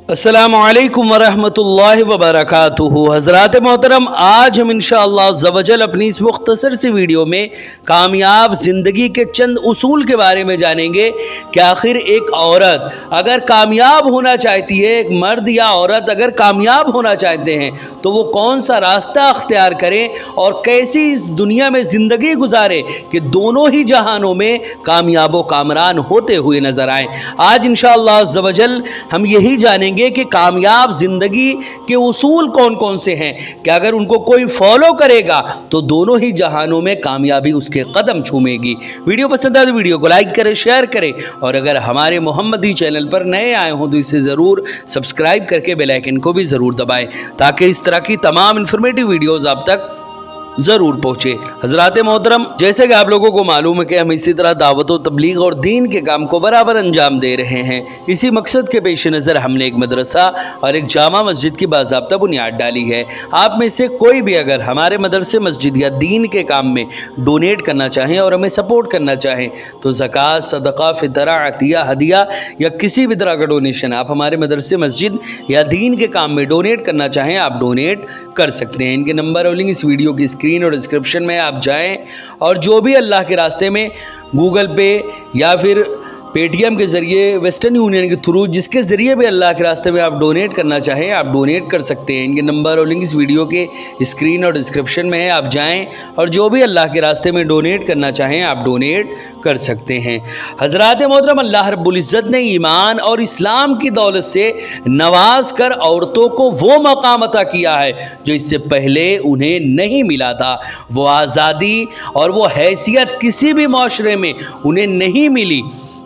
अस्सलामु अलैकुम वरहमतुल्लाहि वबरकातुहू। हज़रात मोहतरम, आज हम इंशाअल्लाह अज़्ज़वजल अपनी इस मुख्तसर सी वीडियो में कामयाब ज़िंदगी के चंद उसूल के बारे में जानेंगे कि आखिर एक औरत अगर कामयाब होना चाहती है, एक मर्द या औरत अगर कामयाब होना चाहते हैं तो वो कौन सा रास्ता अख्तियार करें और कैसी इस दुनिया में ज़िंदगी गुजारे कि दोनों ही जहानों में कामयाब व कामरान होते हुए नज़र आएँ। आज इंशाअल्लाह अज़्ज़वजल हम यही जानेंगे कि कामयाब जिंदगी के उसूल कौन कौन से हैं कि अगर उनको कोई फॉलो करेगा तो दोनों ही जहानों में कामयाबी उसके कदम छूमेगी। वीडियो पसंद आए तो वीडियो को लाइक करें, शेयर करें और अगर हमारे मोहम्मदी चैनल पर नए आए हों तो इसे ज़रूर सब्सक्राइब करके बेल आइकन को भी ज़रूर दबाएं ताकि इस तरह की तमाम इन्फॉर्मेटिव वीडियोज़ आप तक ज़रूर पहुँचे। हज़रात मोहतरम, जैसे कि आप लोगों को मालूम है कि हम इसी तरह दावत व तबलीग और दीन के काम को बराबर अंजाम दे रहे हैं। इसी मकसद के पेश नज़र हमने एक मदरसा और एक जामा मस्जिद की बाज़ाब्ता बुनियाद डाली है। आप में से कोई भी अगर हमारे मदरसे, मस्जिद या दीन के काम में डोनेट करना चाहें और हमें सपोर्ट करना चाहें तो ज़कात, सदका, फितरा, अतिया, हदिया या किसी भी तरह का डोनेशन आप हमारे मदरसे, मस्जिद या दीन के काम में डोनेट करना चाहें आप डोनेट कर सकते हैं। इनके नंबर और लिंक इस वीडियो की स्क्रीन और डिस्क्रिप्शन में आप जाएं और जो भी अल्लाह के रास्ते में गूगल पे या फिर पेटीएम के ज़रिए, वेस्टर्न यूनियन के थ्रू, जिसके ज़रिए भी अल्लाह के रास्ते में आप डोनेट करना चाहें आप डोनेट कर सकते हैं। इनके नंबर और लिंक इस वीडियो के स्क्रीन और डिस्क्रिप्शन में है। आप जाएं और जो भी अल्लाह के रास्ते में डोनेट करना चाहें आप डोनेट कर सकते हैं। हज़रात मोहतरम, अल्लाह रब्बुल इज़्ज़त ने ईमान और इस्लाम की दौलत से नवाज कर औरतों को वो मकाम अता किया है जो इससे पहले उन्हें नहीं मिला था। वो आज़ादी और वो हैसियत किसी भी माशरे में उन्हें नहीं मिली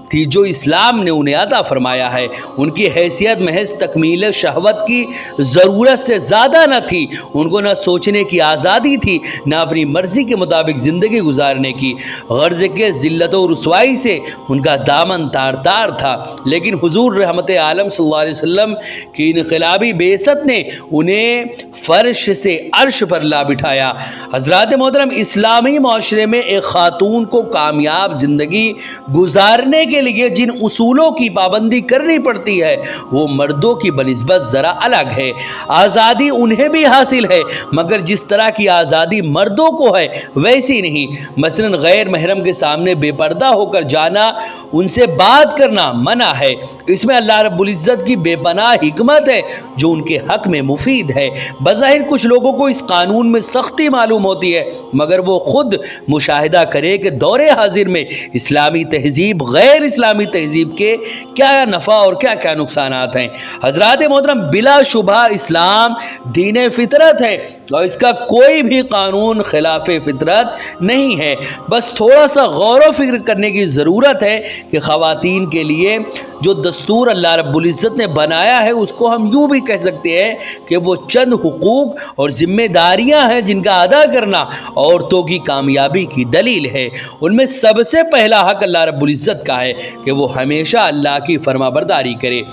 थी जो इस्लाम ने उन्हें अता फरमाया है। उनकी हैसियत महज तकमील शहवत की ज़रूरत से ज़्यादा न थी। उनको न सोचने की आज़ादी थी, न अपनी मर्ज़ी के मुताबिक ज़िंदगी गुजारने की। गर्ज़ के ज़िल्लत और रुसवाई से उनका दामन तार तार था, लेकिन हुज़ूर रहमत आलम सल्लल्लाहु अलैहि वसल्लम की इनक़िलाबी बेअसत ने उन्हें फ़र्श से अर्श पर ला बिठाया। हज़रात मोहतरम, इस्लामी माशरे में एक ख़ातून को कामयाब ज़िंदगी गुजारने के लिए जिन उसूलों की पाबंदी करनी पड़ती है वो मर्दों की बनिस्बत ज़रा अलग है। आज़ादी उन्हें भी हासिल है मगर जिस तरह की आज़ादी मर्दों को है वैसी नहीं। मसलन गैर महरम के सामने बेपर्दा होकर जाना, उनसे बात करना मना है। इसमें अल्लाह रब्बुल इज़्ज़त की बेपनाह हिकमत है जो उनके हक़ में मुफीद है। बज़ाहिर कुछ लोगों को इस कानून में सख्ती मालूम होती है मगर वो खुद मुशाहिदा करे कि दौरे हाजिर में इस्लामी तहजीब गैर इस्लामी तहजीब के क्या नफ़ा और क्या क्या नुकसानात हैं। हज़रात मोहतरम, बिला शुबा इस्लाम दीन फितरत है और इसका कोई भी कानून खिलाफ फितरत नहीं है। बस थोड़ा सा गौर व फिक्र करने की ज़रूरत है कि ख़वातीन के लिए जो दस्तूर अल्लाह रब्बुल इज़्ज़त ने बनाया है उसको हम यूँ भी कह सकते हैं कि वो चंद हुकूक और ज़िम्मेदारियाँ हैं जिनका अदा करना औरतों की कामयाबी की दलील है। उनमें सबसे पहला हक़ अल्लाह रब्बुल इज़्ज़त का है कि वो हमेशा अल्लाह की फरमाबरदारी करे,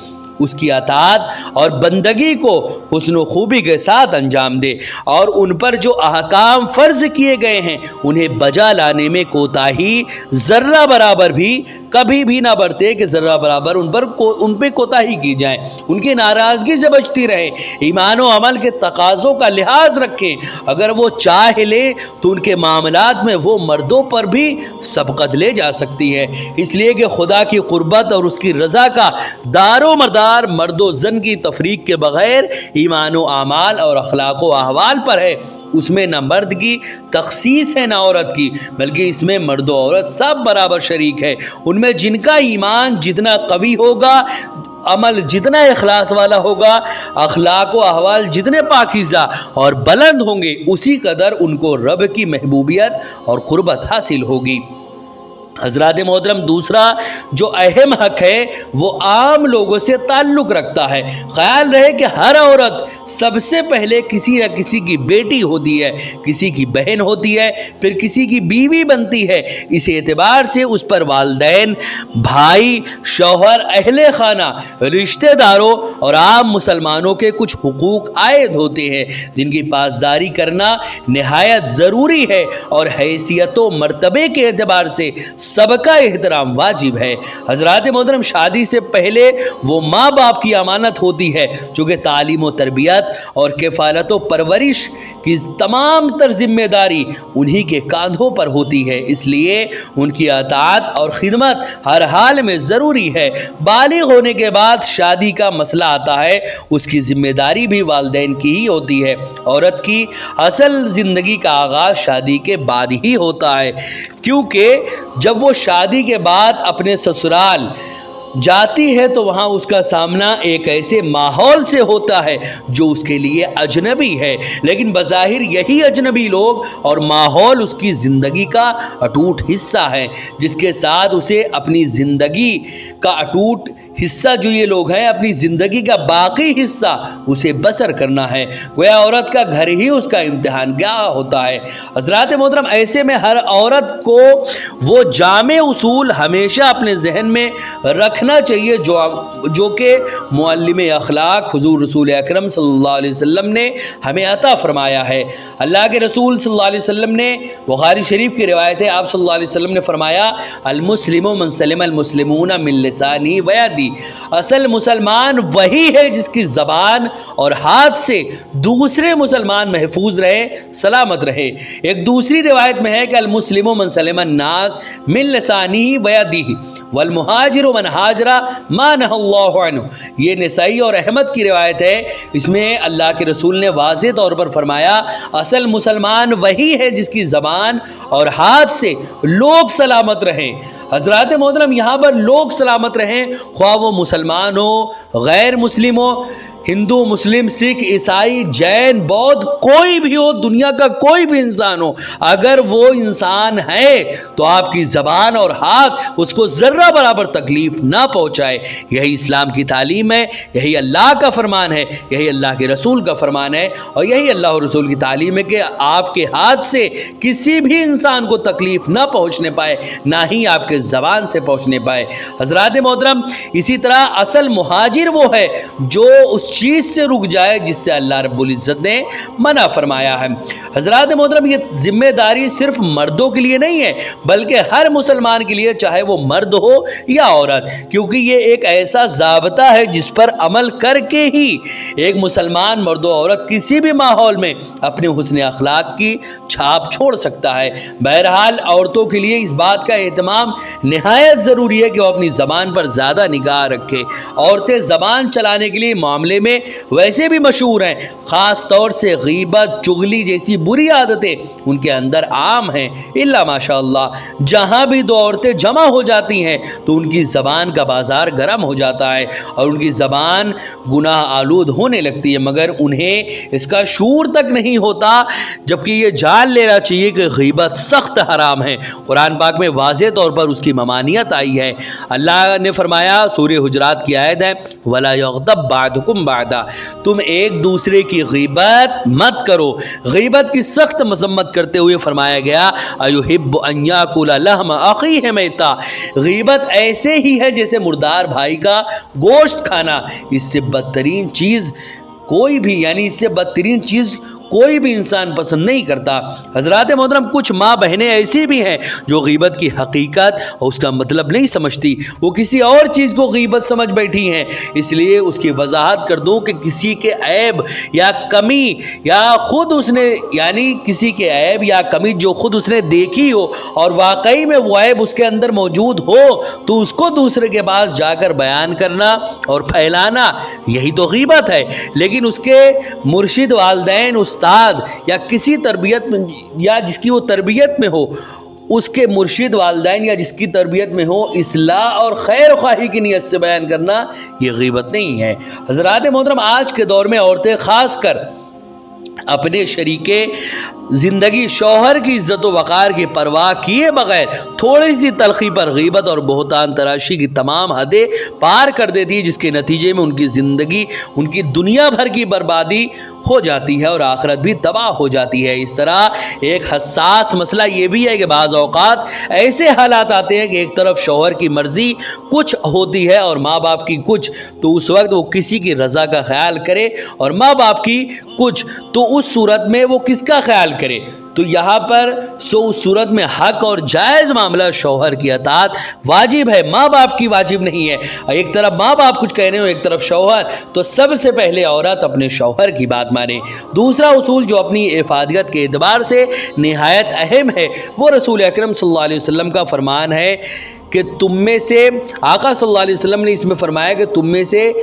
उसकी अताअत और बंदगी को हुस्न खूबी के साथ अंजाम दे और उन पर जो अहकाम फ़र्ज़ किए गए हैं उन्हें बजा लाने में कोताही ज़र्रा बराबर भी कभी भी ना बरते कि ज़र्रा बराबर उन पे कोताही की जाए, उनकी नाराज़गी से बचती रहे, ईमान व अमल के तकाज़ों का लिहाज रखें। अगर वो चाह ले तो उनके मामलात में वो मर्दों पर भी सबकत ले जा सकती है, इसलिए कि खुदा की क़ुर्बत और उसकी रज़ा का दारो मदार मर्दो ज़न की तफरीक के बग़ैर ईमान व आमाल और अखलाक व अहवाल पर है। उसमें न मर्द की तख़सीस है न औरत की, बल्कि इसमें मर्द और औरत सब बराबर शरीक है। उनमें जिनका ईमान जितना कवी होगा, अमल जितना इखलास वाला होगा, अखलाक व अहवाल जितने पाकीज़ा और बुलंद होंगे, उसी कदर उनको रब की महबूबियत और क़ुर्बत हासिल होगी। हज़रात मोहतरम, दूसरा जो अहम हक़ है वो आम लोगों से ताल्लुक़ रखता है। ख्याल रहे कि हर औरत سب سے پہلے کسی نہ کسی کی بیٹی ہوتی ہے، کسی کی بہن ہوتی ہے، پھر کسی کی بیوی بنتی ہے۔ اس اعتبار سے اس پر والدین، بھائی، شوہر، اہل خانہ، رشتہ داروں اور عام مسلمانوں کے کچھ حقوق عائد ہوتے ہیں جن کی پاسداری کرنا نہایت ضروری ہے، اور حیثیت و مرتبے کے اعتبار سے سب کا احترام واجب ہے۔ حضرات محترم، شادی سے پہلے وہ ماں باپ کی امانت ہوتی ہے، چونکہ تعلیم و تربیت اور کفالت و پرورش کی تمام تر ذمہ داری انہی کے کاندھوں پر ہوتی ہے، اس لیے ان کی اطاعت اور خدمت ہر حال میں ضروری ہے۔ بالغ ہونے کے بعد شادی کا مسئلہ آتا ہے، اس کی ذمہ داری بھی والدین کی ہی ہوتی ہے۔ عورت کی اصل زندگی کا آغاز شادی کے بعد ہی ہوتا ہے، کیونکہ جب وہ شادی کے بعد اپنے سسرال جاتی ہے تو وہاں اس کا سامنا ایک ایسے ماحول سے ہوتا ہے جو اس کے لیے اجنبی ہے، لیکن بظاہر یہی اجنبی لوگ اور ماحول اس کی زندگی کا اٹوٹ حصہ ہے، جس کے ساتھ اسے اپنی زندگی کا اٹوٹ حصہ، جو یہ لوگ ہیں، اپنی زندگی کا باقی حصہ اسے بسر کرنا ہے۔ گویا عورت کا گھر ہی اس کا امتحان گاہ ہوتا ہے۔ حضرات محترم، ایسے میں ہر عورت کو وہ جامع اصول ہمیشہ اپنے ذہن میں رکھنا چاہیے جو کہ معلم اخلاق حضور رسول اکرم صلی اللہ علیہ وسلم نے ہمیں عطا فرمایا ہے۔ اللہ کے رسول صلی اللہ علیہ وسلم نے، بخاری شریف کی روایت ہے، آپ صلی اللہ علیہ وسلم نے فرمایا، المسلم من سلم المسلمون من لسانہ ویدہ، اصل مسلمان وہی ہے جس کی زبان اور ہاتھ سے دوسرے مسلمان محفوظ رہے، سلامت رہے۔ ایک دوسری روایت میں ہے کہ المسلم من سلم الناس من لسانہ ویدہ والمہاجر من ہاجر ما نہى اللہ عنہ۔ یہ نسائی اور احمد کی روایت ہے، اس میں اللہ کے رسول نے واضح طور پر فرمایا، اصل مسلمان وہی ہے جس کی زبان اور ہاتھ سے لوگ سلامت رہیں۔ حضرات محترم، یہاں پر لوگ سلامت رہیں، خواہ وہ مسلمان ہو، غیر مسلم ہو، ہندو، مسلم، سکھ، عیسائی، جین، بودھ، کوئی بھی ہو، دنیا کا کوئی بھی انسان ہو، اگر وہ انسان ہے تو آپ کی زبان اور ہاتھ اس کو ذرہ برابر تکلیف نہ پہنچائے۔ یہی اسلام کی تعلیم ہے، یہی اللہ کا فرمان ہے، یہی اللہ کے رسول کا فرمان ہے، اور یہی اللہ اور رسول کی تعلیم ہے کہ آپ کے ہاتھ سے کسی بھی انسان کو تکلیف نہ پہنچنے پائے، نہ ہی آپ کے زبان سے پہنچنے پائے۔ حضرات محترم، اسی طرح اصل مہاجر وہ ہے جو اس چیز سے رک جائے جس سے اللہ رب العزت نے منع فرمایا ہے۔ حضرات محترم، یہ ذمہ داری صرف مردوں کے لیے نہیں ہے بلکہ ہر مسلمان کے لیے، چاہے وہ مرد ہو یا عورت، کیونکہ یہ ایک ایسا ضابطہ ہے جس پر عمل کر کے ہی ایک مسلمان مرد و عورت کسی بھی ماحول میں اپنے حسن اخلاق کی چھاپ چھوڑ سکتا ہے۔ بہرحال عورتوں کے لیے اس بات کا اہتمام نہایت ضروری ہے کہ وہ اپنی زبان پر زیادہ نگاہ رکھے۔ عورتیں زبان چلانے کے لیے معاملے میں ویسے بھی مشہور ہیں، خاص طور سے غیبت، چغلی جیسی بری عادتیں ان کے اندر عام ہیں، الا ماشاء اللہ۔ جہاں بھی دو عورتیں جمع ہو جاتی ہیں تو ان کی زبان کا بازار گرم ہو جاتا ہے اور ان کی زبان گناہ آلود ہونے لگتی ہے، مگر انہیں اس کا شعور تک نہیں ہوتا، جبکہ یہ جان لینا چاہیے کہ غیبت سخت حرام ہے۔ قرآن پاک میں واضح طور پر اس کی ممانعت آئی ہے۔ اللہ نے فرمایا، سورہ حجرات کی آیت ہے، وَلَا يَغْتَبْ بَعْضُكُمْ بَعْضًا، تم ایک دوسرے کی غیبت مت کرو۔ غیبت کی سخت مذمت کرتے ہوئے فرمایا گیا، أَيُحِبُّ أَن يَأْكُلَ لَحْمَ أَخِيهِ مَيْتًا، غیبت ایسے ہی ہے جیسے مردار بھائی کا گوشت کھانا، اس سے بدترین چیز کوئی بھی، یعنی اس سے بدترین چیز کوئی بھی انسان پسند نہیں کرتا۔ حضرات محترم، کچھ ماں بہنیں ایسی بھی ہیں جو غیبت کی حقیقت اور اس کا مطلب نہیں سمجھتی، وہ کسی اور چیز کو غیبت سمجھ بیٹھی ہیں۔ اس لیے اس کی وضاحت کر دوں کہ کسی کے عیب یا کمی یا خود اس نے، یعنی کسی کے عیب یا کمی جو خود اس نے دیکھی ہو اور واقعی میں وہ عیب اس کے اندر موجود ہو تو اس کو دوسرے کے پاس جا کر بیان کرنا اور پھیلانا، یہی تو غیبت ہے۔ لیکن اس کے مرشد، والدین، استاد یا کسی تربیت میں، یا جس کی وہ تربیت میں ہو، اس کے مرشد، والدین یا جس کی تربیت میں ہو، اصلاح اور خیر خواہی کی نیت سے بیان کرنا، یہ غیبت نہیں ہے۔ حضرات محترم، آج کے دور میں عورتیں خاص کر अपने शरीके ज़िंदगी शौहर की इज़्ज़त वक़ार की परवाह किए बग़ैर थोड़ी सी तलख़ी पर ग़ीबत और बहतान तराशी की तमाम हदें पार कर देती है, जिसके नतीजे में उनकी ज़िंदगी, उनकी दुनिया भर की बर्बादी हो जाती है और आखिरत भी तबाह हो जाती है। इस तरह एक हसास मसला ये भी है कि बाज़ औक़ात ऐसे हालात आते हैं कि एक तरफ शौहर की मर्ज़ी कुछ होती है और माँ बाप की कुछ, तो उस वक्त वो किसी की रज़ा का ख्याल करे और माँ बाप की कुछ, तो उस सूरत में वो किसका ख्याल करे? तो यहाँ पर उस सूरत में हक और जायज़ मामला शौहर की अताअत वाजिब है, माँ बाप की वाजिब नहीं है। एक तरफ माँ बाप कुछ कह रहे हो, एक तरफ शौहर, तो सबसे पहले औरत अपने शौहर की बात माने। दूसरा उसूल जो अपनी इफ़ादियत के एतबार से निहायत अहम है, वो रसूल अकरम सल्लल्लाहु अलैहि वसल्लम का फरमान है कि तुम में से, आका सल्लल्लाहु अलैहि वसल्लम ने इसमें फरमाया कि तुम में से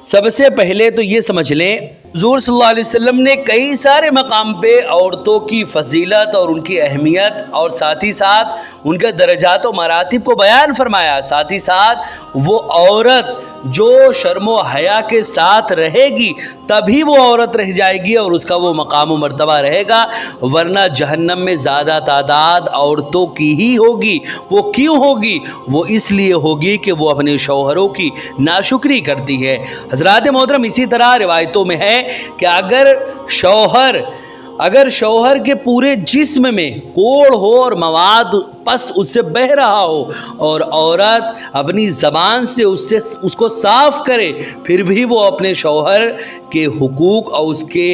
सबसे पहले तो ये समझ लें, हुज़ूर सल्लल्लाहु अलैहि वसल्लम ने कई सारे मकाम पे औरतों की फजीलत और उनकी अहमियत और साथ ही साथ उनके दर्जात व मरातिब को बयान फरमाया। साथ ही साथ वो औरत जो शर्म व हया के साथ रहेगी तभी वो औरत रह जाएगी और उसका वो मकाम व मर्तबा रहेगा, वरना जहन्नम में ज़्यादा तादाद औरतों की ही होगी। वो क्यों होगी? वो इसलिए होगी कि वो अपने शौहरों की नाशुक्री करती है। हज़रात मोहतरम, इसी तरह रिवायतों में है कि अगर शौहर के पूरे जिस्म में कोढ़ हो और मवाद पस उससे बह रहा हो और औरत अपनी ज़बान से उसको साफ़ करे, फिर भी वो अपने शौहर के हुकूक और उसके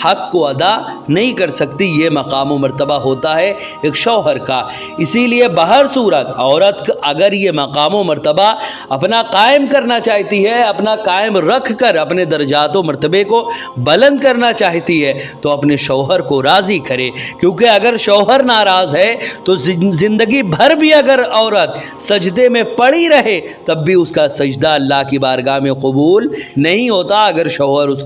हक़ को अदा नहीं कर सकती, ये मकाम व मर्तबा होता है एक शौहर का। इसीलिए बहर सूरत औरत अगर ये मकाम व मर्तबा अपना कायम करना चाहती है, अपना कायम रख कर अपने दर्जात व मर्तबे को बुलंद करना चाहती है, तो अपने शौहर को राज़ी करे, क्योंकि अगर शौहर नाराज़ है तो ज़िंदगी भर भी अगर औरत सजदे में पड़ी रहे तब भी उसका सजदा अल्लाह की बारगाह में कबूल नहीं होता, अगर शौहर उसका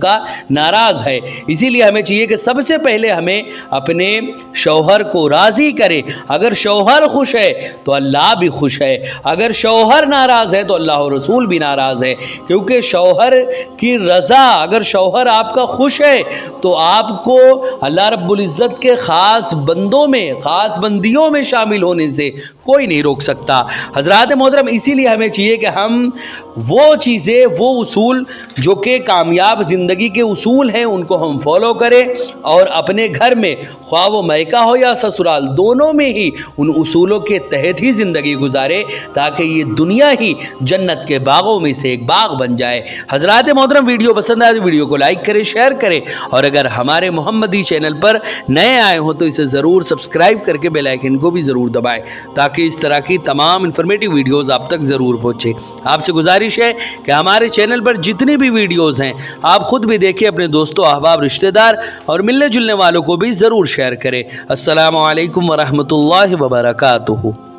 नाराज़ है। इसीलिए हमें चाहिए कि सबसे पहले हमें अपने शौहर को राज़ी करें। अगर शौहर खुश है तो अल्लाह भी खुश है, अगर शौहर नाराज़ है तो अल्लाह और रसूल भी नाराज़ है, क्योंकि शौहर की रज़ा, अगर शौहर आपका खुश है तो आपको अल्लाह रब्बुल इज़्ज़त के ख़ास बंदों में, ख़ास बंदियों में शामिल होने से कोई नहीं रोक सकता। हज़रात मोहतरम, इसीलिए हमें चाहिए कि हम वो चीज़ें, वो उसूल जो कि कामयाब ज़िंदगी के उसूल हैं, उनको हम फॉलो करें और अपने घर में, ख्वाह वो मैका हो या ससुराल, दोनों में ही उन उसूलों के तहत ही ज़िंदगी गुजारे, ताकि ये दुनिया ही जन्नत के बागों में से एक बाग बन जाए। हज़रात मोहतरम, वीडियो पसंद आए तो वीडियो को लाइक करें, शेयर करें, और अगर हमारे मोहम्मदी चैनल पर नए आए हो तो इसे ज़रूर सब्सक्राइब करके बेल आइकन को भी ज़रूर दबाएं, ताकि इस तरह की तमाम इन्फॉर्मेटिव वीडियोज़ आप तक ज़रूर पहुँचे। आपसे गुजारिश है कि हमारे चैनल पर जितनी भी वीडियोज़ हैं आप ख़ुद भी देखें, अपने दोस्तों, अहबाब, रिश्तेदार और मिलने जुलने वालों को भी ज़रूर शेयर करें। अस्सलामु अलैकुम वरहमतुल्लाहि वबरकातुहू।